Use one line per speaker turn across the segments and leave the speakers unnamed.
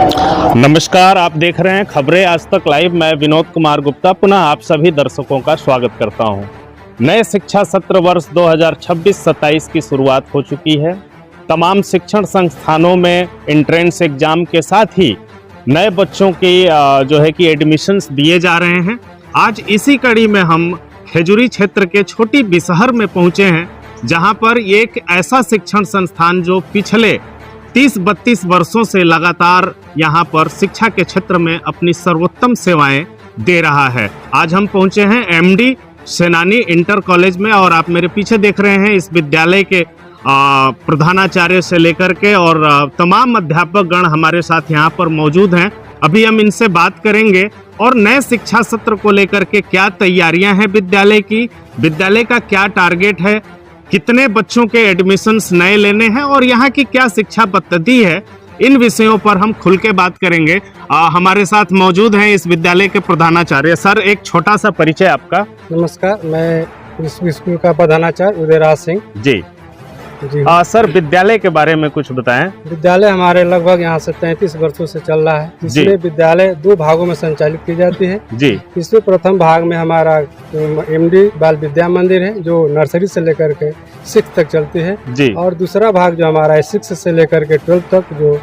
नमस्कार, आप देख रहे हैं खबरें आज तक लाइव। मैं विनोद कुमार गुप्ता पुनः आप सभी दर्शकों का स्वागत करता हूं। नए शिक्षा सत्र वर्ष 2026-27 की शुरुआत हो चुकी है। तमाम शिक्षण संस्थानों में एंट्रेंस एग्जाम के साथ ही नए बच्चों की जो है कि एडमिशन्स दिए जा रहे हैं। आज इसी कड़ी में हम खेजूरी क्षेत्र के छोटी बिसहर में पहुंचे हैं, जहां पर एक ऐसा शिक्षण संस्थान जो पिछले 30-32 वर्षों से लगातार यहाँ पर शिक्षा के क्षेत्र में अपनी सर्वोत्तम सेवाएं दे रहा है। आज हम पहुंचे हैं एमडी सेनानी इंटर कॉलेज में और आप मेरे पीछे देख रहे हैं इस विद्यालय के प्रधानाचार्य से लेकर के और तमाम अध्यापक गण हमारे साथ यहाँ पर मौजूद हैं। अभी हम इनसे बात करेंगे और नए शिक्षा सत्र को लेकर के क्या तैयारियां हैं विद्यालय की, विद्यालय का क्या टारगेट है, कितने बच्चों के एडमिशन्स नए लेने हैं और यहाँ की क्या शिक्षा पद्धति है, इन विषयों पर हम खुल के बात करेंगे। हमारे साथ मौजूद हैं इस विद्यालय के प्रधानाचार्य। सर, एक छोटा सा परिचय आपका।
नमस्कार, मैं इस स्कूल का प्रधानाचार्य उदयराज सिंह
जी। सर, विद्यालय के बारे में कुछ बताएं।
विद्यालय हमारे लगभग यहाँ से 33 वर्षों से चल रहा है, जिसमें विद्यालय 2 भागों में संचालित की जाती है जी। इसमें प्रथम भाग में हमारा एमडी बाल विद्या मंदिर है, जो नर्सरी से लेकर के 6 तक चलती है जी। और दूसरा भाग जो हमारा है 6 से लेकर के 12 तक, जो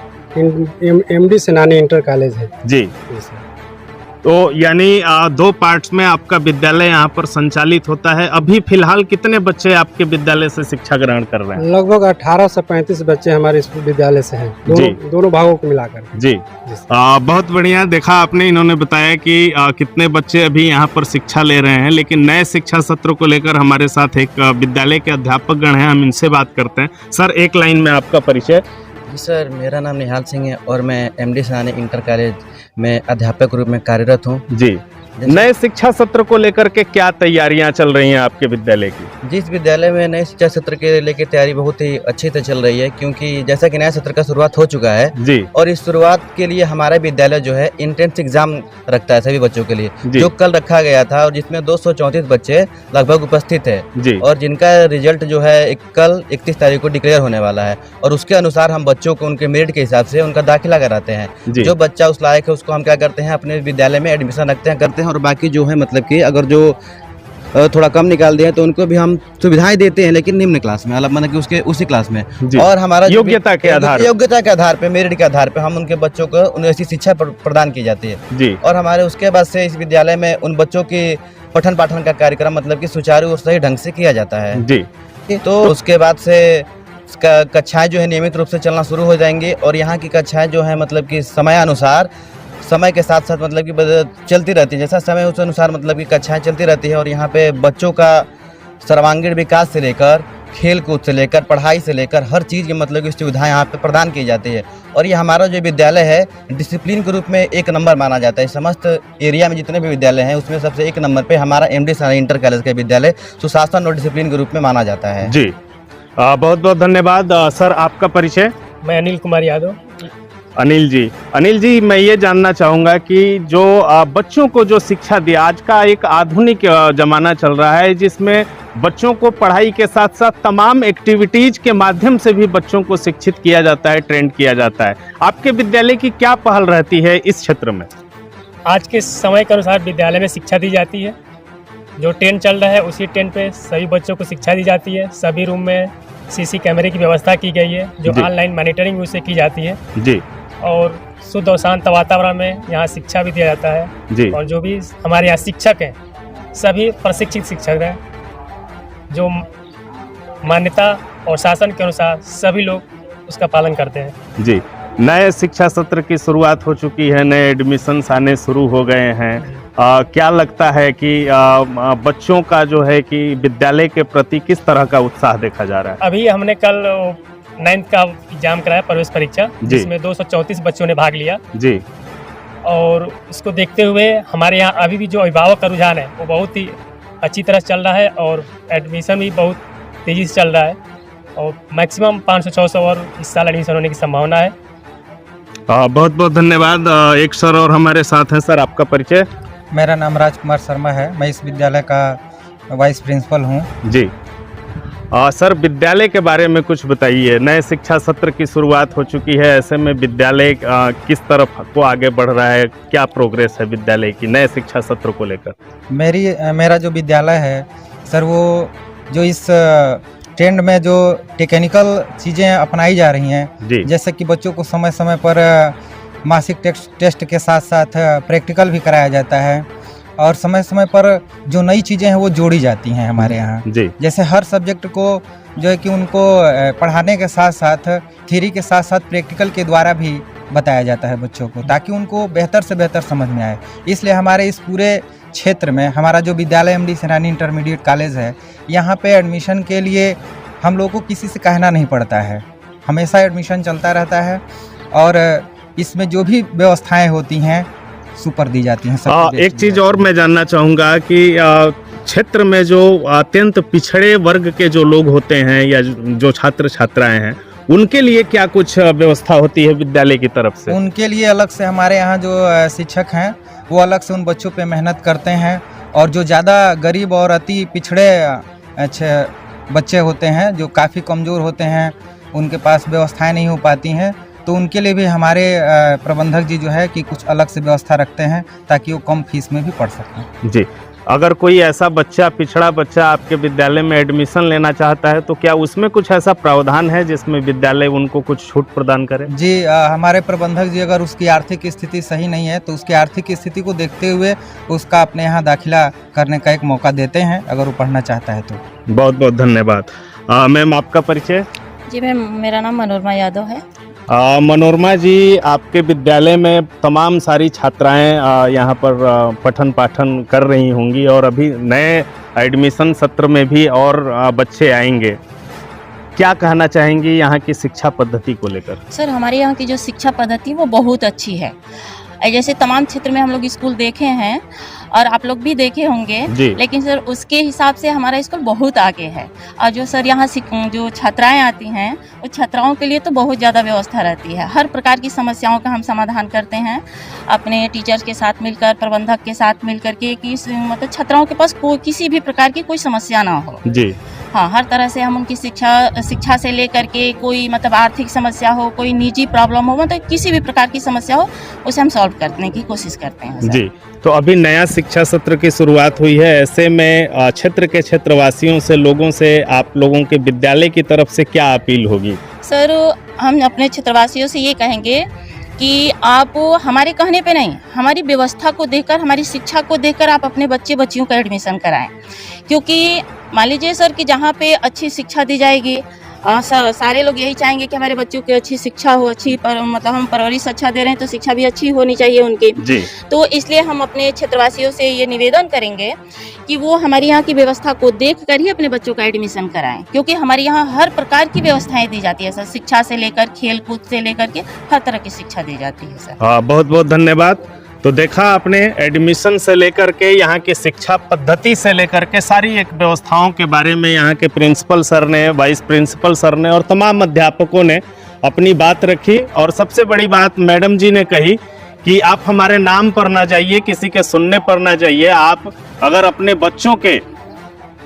एमडी सेनानी इंटर कॉलेज है जी।
तो यानी 2 पार्ट्स में आपका विद्यालय यहाँ पर संचालित होता है। अभी फिलहाल कितने बच्चे आपके विद्यालय से शिक्षा ग्रहण कर रहे हैं?
लगभग 18 से 35 बच्चे हमारे इस विद्यालय से हैं, दोनों भागों को मिलाकर जी।
बहुत बढ़िया। देखा आपने, इन्होंने बताया कि कितने बच्चे अभी यहाँ पर शिक्षा ले रहे हैं, लेकिन नए शिक्षा सत्र को लेकर हमारे साथ एक विद्यालय के अध्यापक गण हैं, हम इनसे बात करते हैं। सर, एक लाइन में आपका परिचय।
जी सर, मेरा नाम निहाल सिंह है और मैं एमडी सेनानी इंटर कॉलेज में अध्यापक रूप में कार्यरत हूँ जी।
नए शिक्षा सत्र को लेकर के क्या तैयारियां चल रही हैं आपके विद्यालय की?
जिस विद्यालय में नए शिक्षा सत्र के लेकर तैयारी बहुत ही अच्छी से चल रही है, क्योंकि जैसा कि नया सत्र का शुरुआत हो चुका है जी। और इस शुरुआत के लिए हमारा विद्यालय जो है एंट्रेंस एग्जाम रखता है सभी बच्चों के लिए, जो कल रखा गया था और जिसमें 234 बच्चे लगभग उपस्थित है जी। और जिनका रिजल्ट जो है कल 31 तारीख को डिक्लेयर होने वाला है और उसके अनुसार हम बच्चों को उनके मेरिट के हिसाब से उनका दाखिला कराते हैं। जो बच्चा उस लायक है उसको हम क्या करते हैं, अपने विद्यालय में एडमिशन रखते हैं और बाकी जो है मतलब कि अगर जो थोड़ा कम निकाल दिए तो उनको भी हम सुविधाएं देते हैं, लेकिन निम्न क्लास में, मतलब कि उसके उसी क्लास में। और हमारा
योग्यता के आधार
पे मेरिट के आधार पे हम उनके बच्चों को उन्हें ऐसी शिक्षा प्रदान की जाती है जी। और हमारे उसके बाद से इस विद्यालय में उन बच्चों की पठन पाठन का कार्यक्रम मतलब कि सुचारू और सही ढंग से किया जाता है जी। तो उसके बाद से कक्षाएं जो है नियमित रूप से चलना शुरू हो जाएंगी और यहाँ की कक्षाएं जो है मतलब कि समयानुसार, समय के साथ साथ मतलब कि चलती रहती है। जैसा समय उस अनुसार मतलब कि कक्षाएं चलती रहती है और यहाँ पे बच्चों का सर्वांगीण विकास से लेकर खेल कूद से लेकर पढ़ाई से लेकर हर चीज़ की मतलब की सुविधाएं यहाँ पे प्रदान की जाती है। और ये हमारा जो विद्यालय है डिसिप्लिन के रूप में 1 नंबर माना जाता है। समस्त एरिया में जितने भी विद्यालय हैं उसमें सबसे 1 नंबर पे हमारा एमडी सेनानी इंटर कॉलेज का विद्यालय सुशासन और डिसिप्लिन के रूप में माना जाता है जी।
बहुत बहुत धन्यवाद। सर, आपका परिचय।
मैं अनिल कुमार यादव।
अनिल जी, मैं ये जानना चाहूँगा कि जो बच्चों को जो शिक्षा दी, आज का एक आधुनिक जमाना चल रहा है जिसमें बच्चों को पढ़ाई के साथ साथ तमाम एक्टिविटीज के माध्यम से भी बच्चों को शिक्षित किया जाता है, ट्रेंड किया जाता है। आपके विद्यालय की क्या पहल रहती है इस क्षेत्र में?
आज के समय के अनुसार विद्यालय में शिक्षा दी जाती है। जो ट्रेंड चल रहा है उसी ट्रेंड पे सभी बच्चों को शिक्षा दी जाती है। सभी रूम में सीसी कैमरे की व्यवस्था की गई है, जो ऑनलाइन मॉनिटरिंग उससे की जाती है जी। और शुद्ध और शांत वातावरण में यहाँ शिक्षा भी दिया जाता है जी। और जो भी हमारे यहाँ शिक्षक हैं सभी प्रशिक्षित शिक्षक हैं, जो मान्यता और शासन के अनुसार सभी लोग उसका पालन करते हैं
जी। नए शिक्षा सत्र की शुरुआत हो चुकी है, नए एडमिशन्स आने शुरू हो गए हैं। क्या लगता है कि बच्चों का जो है कि विद्यालय के प्रति किस तरह का उत्साह देखा जा रहा है?
अभी हमने कल 9th का एग्जाम कराया, प्रवेश परीक्षा, जिसमें 234 बच्चों ने भाग लिया जी। और इसको देखते हुए हमारे यहाँ अभी भी जो अभिभावक का रुझान है वो बहुत ही अच्छी तरह चल रहा है और एडमिशन भी बहुत तेज़ी से चल रहा है और मैक्सिमम 500-600 और इस साल एडमिशन होने की संभावना है।
बहुत बहुत धन्यवाद। एक सर और हमारे साथ हैं। सर, आपका परिचय।
मेरा नाम राजकुमार शर्मा है, मैं इस विद्यालय का वाइस प्रिंसिपल हूँ
जी। सर विद्यालय के बारे में कुछ बताइए। नए शिक्षा सत्र की शुरुआत हो चुकी है, ऐसे में विद्यालय किस तरफ को आगे बढ़ रहा है, क्या प्रोग्रेस है विद्यालय की नए शिक्षा सत्र को लेकर?
मेरा जो विद्यालय है सर, वो जो इस ट्रेंड में जो टेक्निकल चीज़ें अपनाई जा रही हैं, जैसे कि बच्चों को समय समय पर मासिक टेस्ट के साथ साथ प्रैक्टिकल भी कराया जाता है और समय समय पर जो नई चीज़ें हैं वो जोड़ी जाती हैं हमारे यहाँ। जैसे हर सब्जेक्ट को जो है कि उनको पढ़ाने के साथ साथ थ्योरी के साथ साथ प्रैक्टिकल के द्वारा भी बताया जाता है बच्चों को, ताकि उनको बेहतर से बेहतर समझ में आए। इसलिए हमारे इस पूरे क्षेत्र में हमारा जो विद्यालय एमडी सेनानी इंटरमीडिएट कॉलेज है, यहाँ पे एडमिशन के लिए हम लोग को किसी से कहना नहीं पड़ता है, हमेशा एडमिशन चलता रहता है और इसमें जो भी व्यवस्थाएं होती हैं सुपर दी जाती हैं।
एक चीज़ और मैं जानना चाहूँगा कि क्षेत्र में जो अत्यंत पिछड़े वर्ग के जो लोग होते हैं या जो छात्र छात्राएं हैं, उनके लिए क्या कुछ व्यवस्था होती है विद्यालय की तरफ से?
उनके लिए अलग से हमारे यहाँ जो शिक्षक हैं वो अलग से उन बच्चों पे मेहनत करते हैं, और जो ज़्यादा गरीब और अति पिछड़े अच्छे बच्चे होते हैं जो काफ़ी कमज़ोर होते हैं, उनके पास व्यवस्थाएं नहीं हो पाती हैं, तो उनके लिए भी हमारे प्रबंधक जी जो है कि कुछ अलग से व्यवस्था रखते हैं ताकि वो कम फीस में भी पढ़ सकें।
जी, अगर कोई ऐसा बच्चा, पिछड़ा बच्चा आपके विद्यालय में एडमिशन लेना चाहता है तो क्या उसमें कुछ ऐसा प्रावधान है जिसमें विद्यालय उनको कुछ छूट प्रदान करे?
जी, हमारे प्रबंधक जी अगर उसकी आर्थिक स्थिति सही नहीं है तो उसकी आर्थिक स्थिति को देखते हुए उसका अपने यहाँ दाखिला करने का एक मौका देते हैं, अगर वो पढ़ना चाहता है तो।
बहुत बहुत धन्यवाद। मैम, आपका परिचय?
जी मैम, मेरा नाम मनोरमा यादव है।
मनोरमा जी, आपके विद्यालय में तमाम सारी छात्राएं यहाँ पर पठन पाठन कर रही होंगी और अभी नए एडमिशन सत्र में भी और बच्चे आएंगे, क्या कहना चाहेंगी यहाँ की शिक्षा पद्धति को लेकर?
सर, हमारे यहाँ की जो शिक्षा पद्धति वो बहुत अच्छी है। जैसे तमाम क्षेत्र में हम लोग स्कूल देखे हैं और आप लोग भी देखे होंगे, लेकिन सर उसके हिसाब से हमारा स्कूल बहुत आगे है। और जो सर यहाँ जो छात्राएं आती हैं, वो छात्राओं के लिए तो बहुत ज़्यादा व्यवस्था रहती है। हर प्रकार की समस्याओं का हम समाधान करते हैं अपने टीचर्स के साथ मिलकर, प्रबंधक के साथ मिलकर के, कि मतलब छात्राओं के पास कोई किसी भी प्रकार की कोई समस्या ना हो।
जी
हाँ, हर तरह से हम उनकी शिक्षा से लेकर के कोई मतलब आर्थिक समस्या हो, कोई निजी प्रॉब्लम हो, मतलब किसी भी प्रकार की समस्या हो उसे हम सॉल्व करने की कोशिश करते हैं सर।
जी, तो अभी नया शिक्षा सत्र की शुरुआत हुई है, ऐसे में क्षेत्र के क्षेत्रवासियों से, लोगों से आप लोगों के विद्यालय की तरफ से क्या अपील होगी?
सर, हम अपने क्षेत्रवासियों से ये कहेंगे कि आप हमारे कहने पे नहीं, हमारी व्यवस्था को देखकर, हमारी शिक्षा को देखकर आप अपने बच्चे बच्चियों का एडमिशन कराएं। क्योंकि मान लीजिए सर कि जहाँ पे अच्छी शिक्षा दी जाएगी, सारे लोग यही चाहेंगे कि हमारे बच्चों की अच्छी शिक्षा हो, मतलब हम परवरिश अच्छा दे रहे हैं तो शिक्षा भी अच्छी होनी चाहिए उनकी। जी। तो इसलिए हम अपने क्षेत्रवासियों से ये निवेदन करेंगे कि वो हमारे यहाँ की व्यवस्था को देख कर ही अपने बच्चों का एडमिशन कराएं, क्योंकि हमारे यहाँ हर प्रकार की व्यवस्थाएं दी जाती है सर, शिक्षा से लेकर खेल कूद से लेकर के हर तरह की शिक्षा दी जाती है सर।
बहुत बहुत धन्यवाद। तो देखा आपने, एडमिशन से लेकर के यहाँ की शिक्षा पद्धति से लेकर के सारी एक व्यवस्थाओं के बारे में यहाँ के प्रिंसिपल सर ने, वाइस प्रिंसिपल सर ने और तमाम अध्यापकों ने अपनी बात रखी। और सबसे बड़ी बात मैडम जी ने कही कि आप हमारे नाम पर ना जाइए, किसी के सुनने पर ना जाइए। आप अगर अपने बच्चों के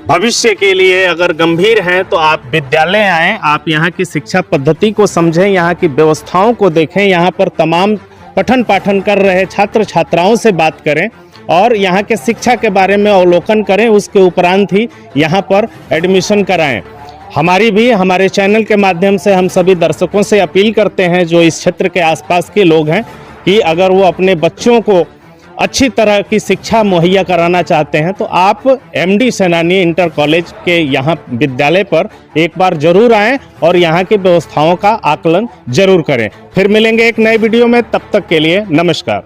भविष्य के लिए अगर गंभीर हैं तो आप विद्यालय आएँ, आप यहाँ की शिक्षा पद्धति को समझें, यहाँ की व्यवस्थाओं को देखें, यहाँ पर तमाम पठन पाठन कर रहे छात्र छात्राओं से बात करें और यहाँ के शिक्षा के बारे में अवलोकन करें, उसके उपरांत ही यहाँ पर एडमिशन कराएं। हमारी भी हमारे चैनल के माध्यम से हम सभी दर्शकों से अपील करते हैं जो इस क्षेत्र के आसपास के लोग हैं कि अगर वो अपने बच्चों को अच्छी तरह की शिक्षा मुहैया कराना चाहते हैं तो आप एमडी सेनानी इंटर कॉलेज के यहाँ विद्यालय पर एक बार जरूर आएं और यहाँ की व्यवस्थाओं का आकलन जरूर करें। फिर मिलेंगे एक नए वीडियो में, तब तक के लिए नमस्कार।